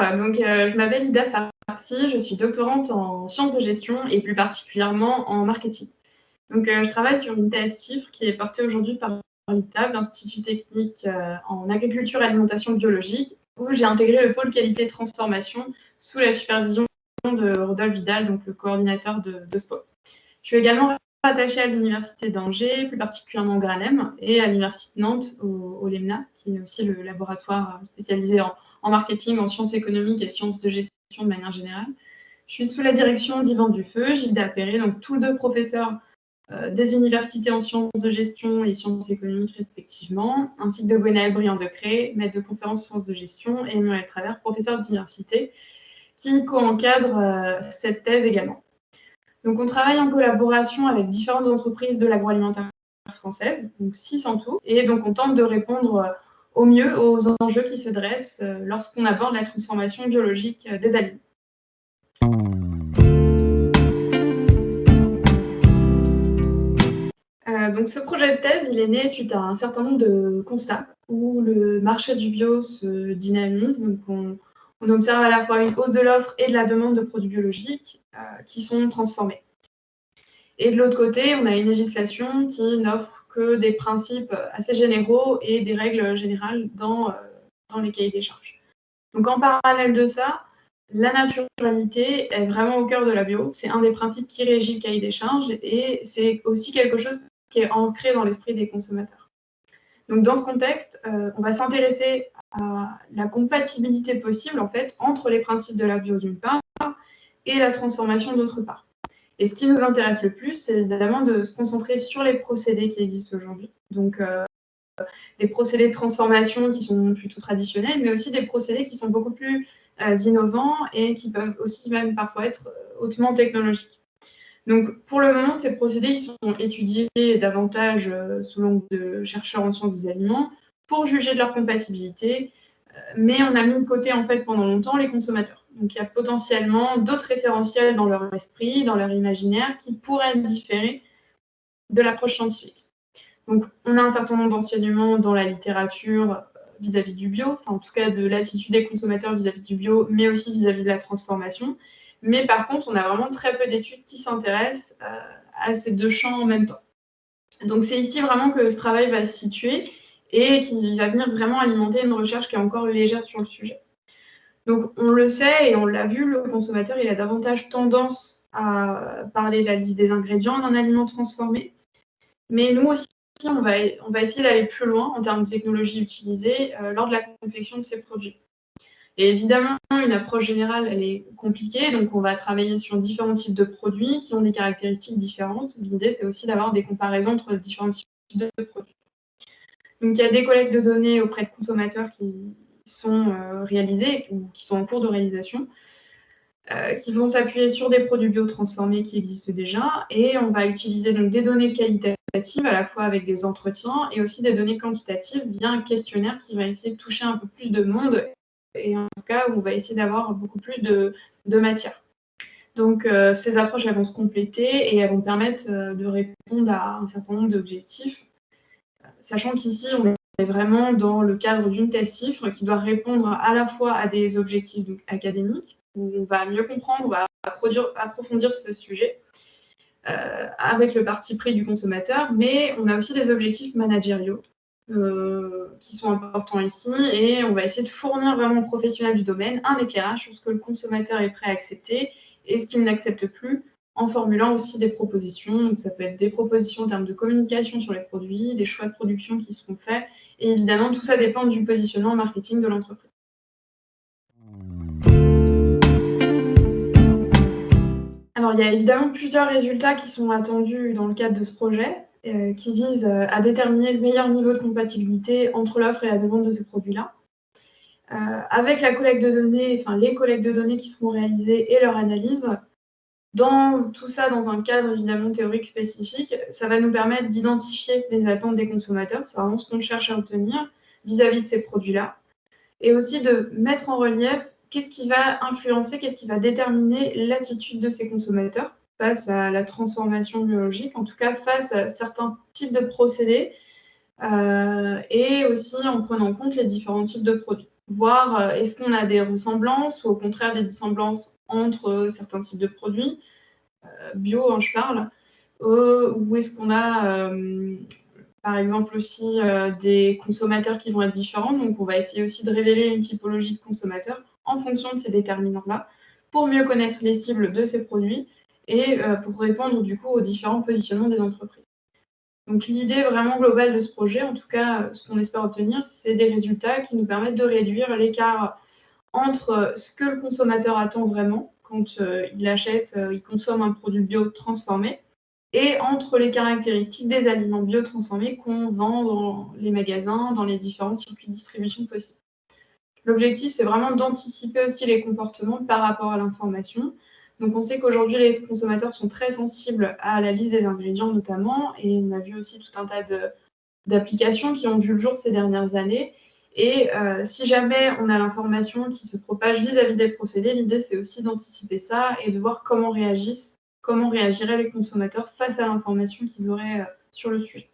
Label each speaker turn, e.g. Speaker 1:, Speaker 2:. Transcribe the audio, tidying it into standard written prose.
Speaker 1: Je m'appelle Ida Farsi, je suis doctorante en sciences de gestion et plus particulièrement en marketing. Je travaille sur une thèse CIFRE qui est portée aujourd'hui par l'ITAB, l'Institut technique en agriculture et alimentation biologique, où j'ai intégré le pôle qualité et transformation sous la supervision de Rodolphe Vidal, donc le coordinateur de ce pôle. Je suis également rattachée à l'Université d'Angers, plus particulièrement au GRANEM, et à l'Université de Nantes, au LEMNA, qui est aussi le laboratoire spécialisé en marketing, en sciences économiques et sciences de gestion de manière générale. Je suis sous la direction d'Yvan Dufeu, Gilles Appéré, donc tous deux professeurs des universités en sciences de gestion et sciences économiques respectivement, ainsi que de Gwenaël Briand-Decré, maître de conférence sciences de gestion, et Muriel Travers, professeur d'université, qui co-encadre cette thèse également. Donc on travaille en collaboration avec différentes entreprises de l'agroalimentaire française, donc 6 en tout, et donc on tente de répondre au mieux aux enjeux qui se dressent lorsqu'on aborde la transformation biologique des aliments. Donc ce projet de thèse, il est né suite à un certain nombre de constats où le marché du bio se dynamise. Donc on observe à la fois une hausse de l'offre et de la demande de produits biologiques qui sont transformés. Et de l'autre côté, on a une législation qui n'offre que des principes assez généraux et des règles générales dans les cahiers des charges. Donc en parallèle de ça, la naturalité est vraiment au cœur de la bio. C'est un des principes qui régit le cahier des charges et c'est aussi quelque chose qui est ancré dans l'esprit des consommateurs. Donc dans ce contexte, on va s'intéresser à la compatibilité possible en fait entre les principes de la bio d'une part et la transformation d'autre part. Et ce qui nous intéresse le plus, c'est évidemment de se concentrer sur les procédés qui existent aujourd'hui. Donc des procédés de transformation qui sont plutôt traditionnels, mais aussi des procédés qui sont beaucoup plus innovants et qui peuvent aussi même parfois être hautement technologiques. Donc, pour le moment, ces procédés ils sont étudiés davantage sous l'angle de chercheurs en sciences des aliments pour juger de leur compatibilité, mais on a mis de côté en fait pendant longtemps les consommateurs. Donc, il y a potentiellement d'autres référentiels dans leur esprit, dans leur imaginaire, qui pourraient différer de l'approche scientifique. Donc, on a un certain nombre d'enseignements dans la littérature vis-à-vis du bio, enfin, en tout cas de l'attitude des consommateurs vis-à-vis du bio, mais aussi vis-à-vis de la transformation. Mais par contre, on a vraiment très peu d'études qui s'intéressent à ces deux champs en même temps. Donc, c'est ici vraiment que ce travail va se situer et qui va venir vraiment alimenter une recherche qui est encore légère sur le sujet. Donc, on le sait et on l'a vu, le consommateur, il a davantage tendance à parler de la liste des ingrédients d'un aliment transformé. Mais nous aussi, on va essayer d'aller plus loin en termes de technologies utilisées lors de la confection de ces produits. Et évidemment, une approche générale, elle est compliquée, donc on va travailler sur différents types de produits qui ont des caractéristiques différentes. L'idée, c'est aussi d'avoir des comparaisons entre différents types de produits. Donc il y a des collectes de données auprès de consommateurs qui sont réalisées ou qui sont en cours de réalisation, qui vont s'appuyer sur des produits biotransformés qui existent déjà, et on va utiliser donc des données qualitatives à la fois avec des entretiens et aussi des données quantitatives via un questionnaire qui va essayer de toucher un peu plus de monde et en tout cas où on va essayer d'avoir beaucoup plus de matière. Donc ces approches elles vont se compléter et elles vont permettre de répondre à un certain nombre d'objectifs, sachant qu'ici on est vraiment dans le cadre d'une thèse CIFRE qui doit répondre à la fois à des objectifs donc, académiques, où on va mieux comprendre, on va approfondir ce sujet avec le parti pris du consommateur, mais on a aussi des objectifs managériaux qui sont importants ici, et on va essayer de fournir vraiment aux professionnels du domaine un éclairage sur ce que le consommateur est prêt à accepter et ce qu'il n'accepte plus, en formulant aussi des propositions. Donc, ça peut être des propositions en termes de communication sur les produits, des choix de production qui seront faits, et évidemment, tout ça dépend du positionnement marketing de l'entreprise. Alors, il y a évidemment plusieurs résultats qui sont attendus dans le cadre de ce projet, qui visent à déterminer le meilleur niveau de compatibilité entre l'offre et la demande de ces produits-là. Avec la collecte de données, enfin les collectes de données qui seront réalisées et leur analyse, dans tout ça, dans un cadre évidemment théorique spécifique, ça va nous permettre d'identifier les attentes des consommateurs, c'est vraiment ce qu'on cherche à obtenir vis-à-vis de ces produits-là, et aussi de mettre en relief qu'est-ce qui va influencer, qu'est-ce qui va déterminer l'attitude de ces consommateurs face à la transformation biologique, en tout cas face à certains types de procédés, et aussi en prenant en compte les différents types de produits. voir est-ce qu'on a des ressemblances ou au contraire des dissemblances entre certains types de produits, bio, hein, je parle, ou est-ce qu'on a par exemple aussi des consommateurs qui vont être différents. Donc, on va essayer aussi de révéler une typologie de consommateurs en fonction de ces déterminants-là pour mieux connaître les cibles de ces produits et pour répondre du coup aux différents positionnements des entreprises. Donc, l'idée vraiment globale de ce projet, en tout cas, ce qu'on espère obtenir, c'est des résultats qui nous permettent de réduire l'écart entre ce que le consommateur attend vraiment quand il achète, il consomme un produit bio transformé, et entre les caractéristiques des aliments biotransformés qu'on vend dans les magasins, dans les différents circuits de distribution possibles. L'objectif, c'est vraiment d'anticiper aussi les comportements par rapport à l'information. Donc, on sait qu'aujourd'hui, les consommateurs sont très sensibles à la liste des ingrédients notamment, et on a vu aussi tout un tas d'applications qui ont vu le jour ces dernières années. Et si jamais on a l'information qui se propage vis-à-vis des procédés, l'idée, c'est aussi d'anticiper ça et de voir comment réagiraient les consommateurs face à l'information qu'ils auraient sur le sujet.